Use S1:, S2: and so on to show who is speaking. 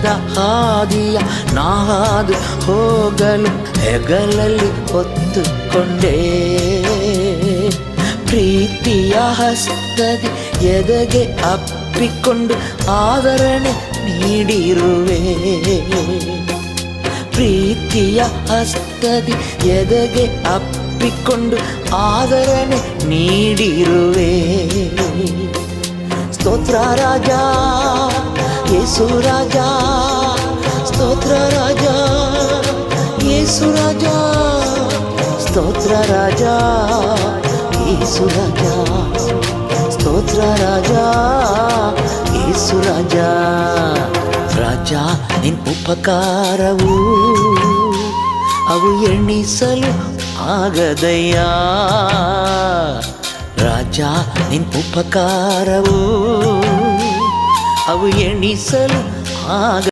S1: ಹಾದಿಯ ನಾದು ಹೋಗಲು ಹೆಗಲಲ್ಲಿ ಹೊತ್ತುಕೊಂಡೆ. ಪ್ರೀತಿಯ ಹಸ್ತದಿ ಎದೆಗೆ ಅಪ್ಪಿಕೊಂಡು ಆದರಣೆ ನೀಡಿರುವೆ. ಪ್ರೀತಿಯ ಹಸ್ತದಿ ಎದೆಗೆ ಅಪ್ಪಿಕೊಂಡು ಆದರಣೆ ನೀಡಿರುವೆ. ಸ್ತೋತ್ರ ರಾಜ ಯೇಸು ರಾಜ, ಸ್ತೋತ್ರ ರಾಜ ಯೇಸು ರಾಜ, ಸ್ತೋತ್ರ ರಾಜ ಯೇಸು ರಾಜ, ಸ್ತೋತ್ರ ರಾಜ ಯೇಸು ರಾಜ. ರಾಜ ನಿನ್ ಉಪಕಾರವು ಅವು ಎಣಿಸಲು ಆಗದಯ್ಯ. ರಾಜ ನಿನ್ ಉಪಕಾರವು ಅವು ಎಣಿಸಲು ಆಗ